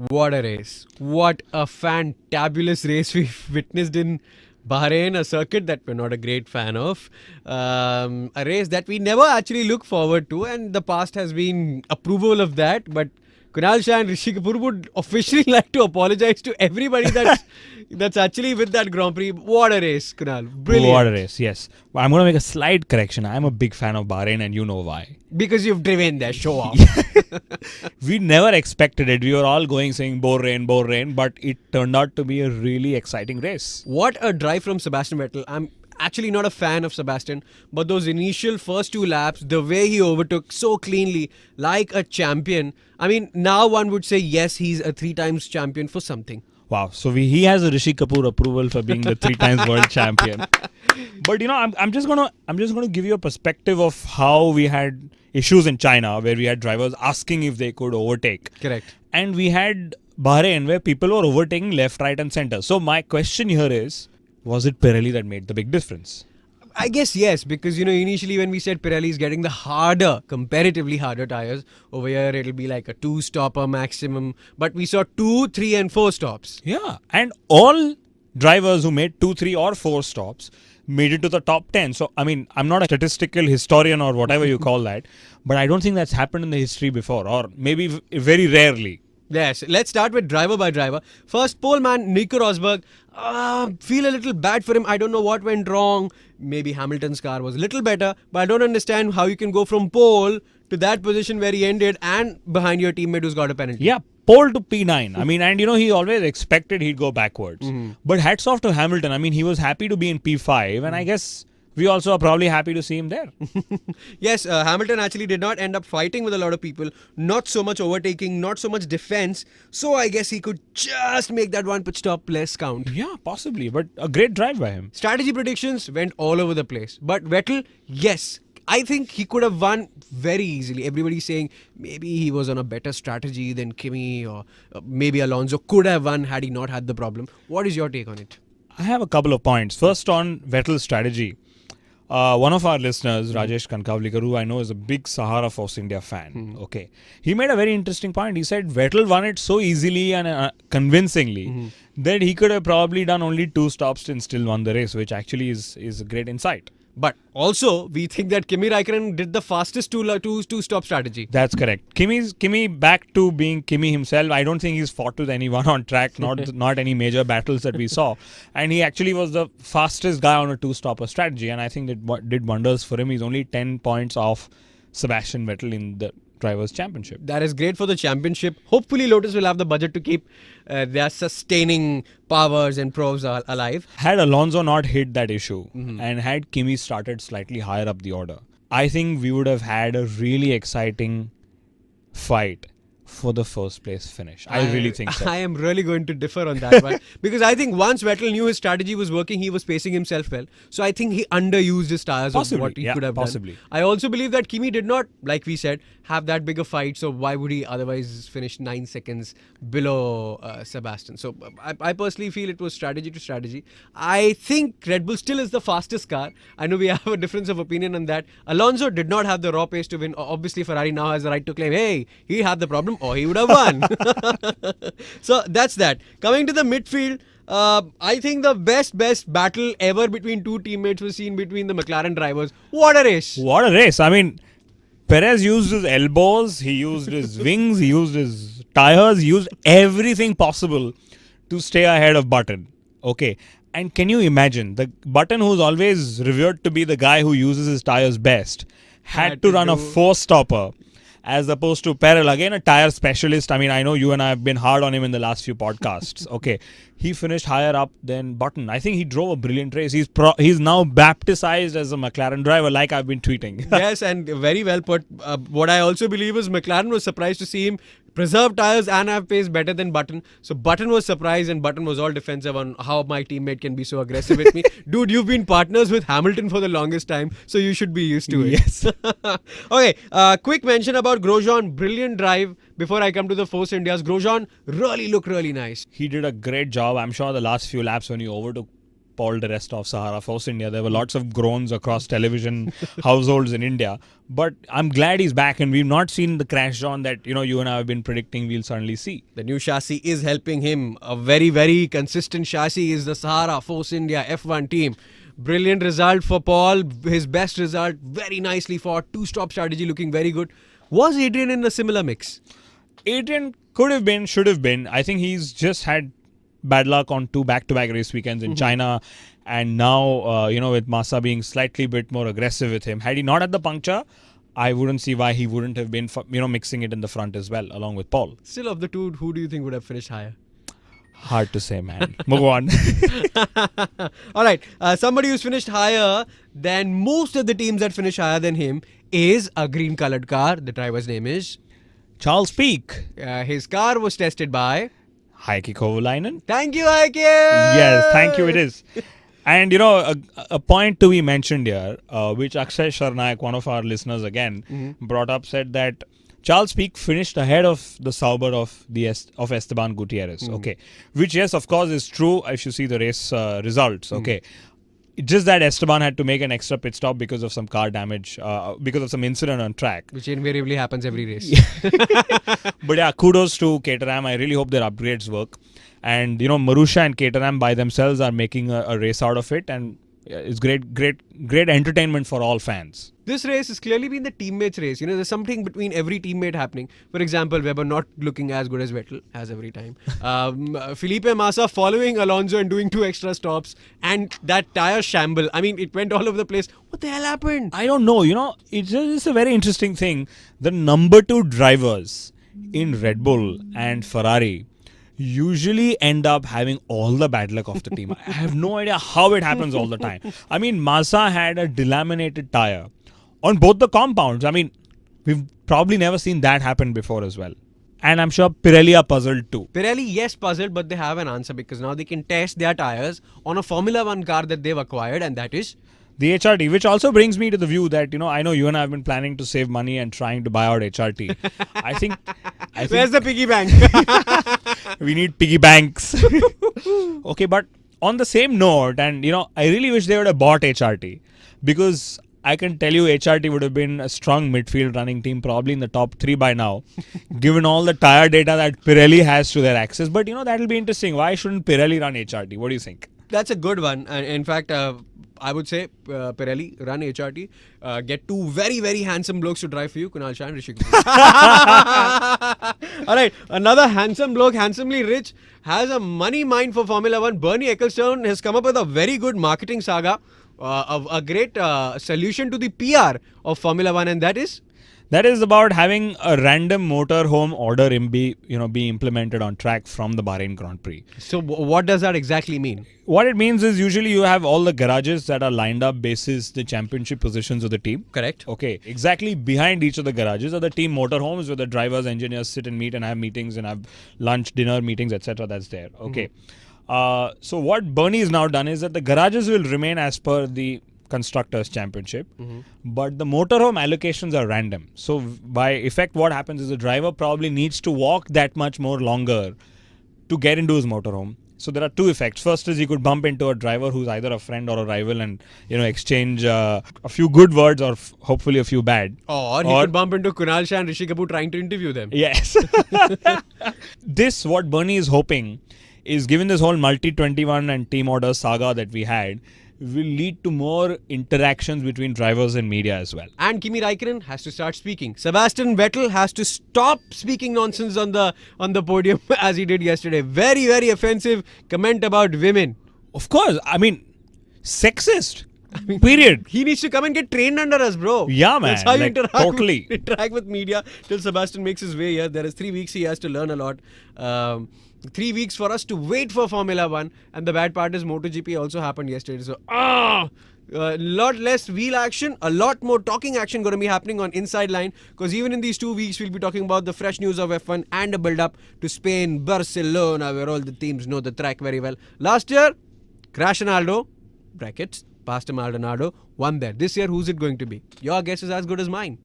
What a race. What a fantabulous race we've witnessed in Bahrain, a circuit that we're not a great fan of. A race that we never actually look forward to, and the past has been approval of that. But Kunal Shah and Rishi Kapoor would officially like to apologize to everybody that's actually with that Grand Prix. What a race, Kunal. Brilliant. What a race, yes. I'm going to make a slight correction. I'm a big fan of Bahrain and you know why. Because you've driven there, show off. We never expected it. We were all going saying bore rain, but it turned out to be a really exciting race. What a drive from Sebastian Vettel. I'm actually not a fan of Sebastian, but those initial first two laps, the way he overtook so cleanly, like a champion. I mean, now one would say, yes, he's a 3 times champion for something. Wow. So he has a Rishi Kapoor approval for being the 3 times world champion. But I'm just gonna give you a perspective of how we had issues in China where we had drivers asking if they could overtake. Correct. And we had Bahrain where people were overtaking left, right and center. So my question here is, was it Pirelli that made the big difference? I guess yes, because initially when we said Pirelli is getting the comparatively harder tires, over here it'll be like a 2-stopper maximum, but we saw 2, 3 and 4 stops. Yeah, and all drivers who made 2, 3 or 4 stops made it to the top 10. So, I mean, I'm not a statistical historian or whatever you call that, but I don't think that's happened in the history before, or maybe very rarely. Yes, let's start with driver by driver. First, pole man Nico Rosberg. Feel a little bad for him. I don't know what went wrong. Maybe Hamilton's car was a little better, but I don't understand how you can go from pole to that position where he ended and behind your teammate who's got a penalty. Yeah, pole to P9. I mean, and he always expected he'd go backwards. Mm-hmm. But hats off to Hamilton. I mean, he was happy to be in P5, and I guess we also are probably happy to see him there. Yes, Hamilton actually did not end up fighting with a lot of people. Not so much overtaking, not so much defense. So I guess he could just make that one pit stop less count. Yeah, possibly. But a great drive by him. Strategy predictions went all over the place. But Vettel, yes, I think he could have won very easily. Everybody's saying maybe he was on a better strategy than Kimi, or maybe Alonso could have won had he not had the problem. What is your take on it? I have a couple of points. First, on Vettel's strategy. One of our listeners, Rajesh Kankavlikar, who I know is a big Sahara Force India fan, okay, he made a very interesting point. He said Vettel won it so easily and convincingly that he could have probably done only 2 stops and still won the race, which actually is a great insight. But also, we think that Kimi Raikkonen did the fastest two-stop strategy. That's correct. Kimi back to being Kimi himself. I don't think he's fought with anyone on track, not any major battles that we saw. And he actually was the fastest guy on a 2-stopper strategy. And I think that did wonders for him. He's only 10 points off Sebastian Vettel in the Drivers' Championship. That is great for the championship. Hopefully, Lotus will have the budget to keep their sustaining powers and pros alive. Had Alonso not hit that issue and had Kimi started slightly higher up the order, I think we would have had a really exciting fight for the first place finish. I really think so. I am really going to differ on that one. Because I think once Vettel knew his strategy was working, he was pacing himself well. So I think he underused his tires of what he could have done. I also believe that Kimi did not, like we said, have that big a fight. So why would he otherwise finish 9 seconds below Sebastian? So I personally feel it was strategy to strategy. I think Red Bull still is the fastest car. I know we have a difference of opinion on that. Alonso did not have the raw pace to win. Obviously, Ferrari now has the right to claim, hey, he had the problem, or he would have won. So that's that. Coming to the midfield, I think the best battle ever between two teammates was seen between the McLaren drivers. What a race! What a race! I mean, Perez used his elbows, he used his wings, he used his tires, he used everything possible to stay ahead of Button. Okay. And can you imagine, the Button, who's always revered to be the guy who uses his tires best, had to run a 4-stopper as opposed to Perel, again a tire specialist. I mean, I know you and I have been hard on him in the last few podcasts. Okay, he finished higher up than Button. I think he drove a brilliant race. He's now baptized as a McLaren driver, like I've been tweeting. Yes, and very well put. What I also believe is McLaren was surprised to see him preserve tires and have pace better than Button. So Button was surprised and Button was all defensive on how my teammate can be so aggressive with me. Dude, you've been partners with Hamilton for the longest time, so you should be used to it. Yes. Okay, quick mention about Grosjean. Brilliant drive. Before I come to the Force Indias, Grosjean really looked really nice. He did a great job. I'm sure the last few laps when he overtook Paul de Resta of Sahara Force India. There were lots of groans across television households in India. But I'm glad he's back, and we've not seen the crash on that you and I have been predicting we'll suddenly see. The new chassis is helping him. A very, very consistent chassis is the Sahara Force India F1 team. Brilliant result for Paul. His best result. Very nicely fought. 2-stop strategy looking very good. Was Adrian in a similar mix? Adrian could have been, should have been. I think he's just had bad luck on 2 back-to-back race weekends in China, and now with Massa being slightly bit more aggressive with him. Had he not had the puncture, I wouldn't see why he wouldn't have been mixing it in the front as well, along with Paul. Still, of the two, who do you think would have finished higher? Hard to say, man. Move on. All right. Somebody who's finished higher than most of the teams that finish higher than him is a green-colored car. The driver's name is Charles Peak. His car was tested by Heikki Kovalainen. Thank you, Heikki. Yes, thank you. It is. And a point to be mentioned here, which Akshay Sharnaik, one of our listeners again, brought up, said that Charles Peak finished ahead of the Sauber of Esteban Gutierrez. Okay, which yes, of course, is true if you see the race results. Okay. Just that Esteban had to make an extra pit stop because of some car damage, because of some incident on track. Which invariably happens every race. But yeah, kudos to Caterham. I really hope their upgrades work. And, Marussia and Caterham by themselves are making a race out of it. And it's great entertainment for all fans. This race has clearly been the teammates' race. There's something between every teammate happening. For example, Webber not looking as good as Vettel, as every time. Felipe Massa following Alonso and doing 2 extra stops. And that tire shamble. I mean, it went all over the place. What the hell happened? I don't know. It's a very interesting thing. The number 2 drivers in Red Bull and Ferrari usually end up having all the bad luck of the team. I have no idea how it happens all the time. I mean, Massa had a delaminated tire on both the compounds. I mean, we've probably never seen that happen before as well. And I'm sure Pirelli are puzzled too. Pirelli, yes, puzzled, but they have an answer because now they can test their tires on a Formula 1 car that they've acquired, and that is the HRT, which also brings me to the view that, I know you and I have been planning to save money and trying to buy out HRT. I think where's the piggy bank? We need piggy banks. Okay, but on the same note, and I really wish they would have bought HRT, because I can tell you HRT would have been a strong midfield running team, probably in the top 3 by now, given all the tire data that Pirelli has to their access. But that'll be interesting. Why shouldn't Pirelli run HRT? What do you think? That's a good one. In fact, I would say Pirelli, run HRT. Get 2 very, very handsome blokes to drive for you, Kunal Shah and Rishi Kapoor. All right, another handsome bloke, handsomely rich, has a money mind for Formula 1. Bernie Ecclestone has come up with a very good marketing saga, a great solution to the PR of Formula 1, and that is? That is about having a random motorhome order be implemented on track from the Bahrain Grand Prix. So what does that exactly mean? What it means is usually you have all the garages that are lined up basis the championship positions of the team. Correct. Okay. Exactly behind each of the garages are the team motorhomes where the drivers, engineers sit and meet and have meetings and have lunch, dinner, meetings, etc. That's there. Okay. So what Bernie has now done is that the garages will remain as per the Constructors Championship, but the motorhome allocations are random. So by effect, what happens is the driver probably needs to walk that much more longer to get into his motorhome. So there are 2 effects. First is he could bump into a driver who's either a friend or a rival and exchange a few good words or hopefully a few bad. Or he could bump into Kunal Shah and Rishi Kapoor trying to interview them. Yes. What Bernie is hoping is, given this whole multi-21 and team order saga that we had, will lead to more interactions between drivers and media as well. And Kimi Räikkönen has to start speaking. Sebastian Vettel has to stop speaking nonsense on the podium as he did yesterday. Very, very offensive comment about women. Of course. I mean, sexist. Period. He needs to come and get trained under us, bro. Yeah, man. That's how you totally interact with media till Sebastian makes his way here. There is 3 weeks he has to learn a lot. 3 weeks for us to wait for Formula 1. And the bad part is MotoGP also happened yesterday. So, a lot less wheel action, a lot more talking action going to be happening on Inside Line. Because even in these 2 weeks, we'll be talking about the fresh news of F1 and a build-up to Spain, Barcelona, where all the teams know the track very well. Last year, Cristiano, brackets, Pastor Maldonado, won there. This year, who's it going to be? Your guess is as good as mine.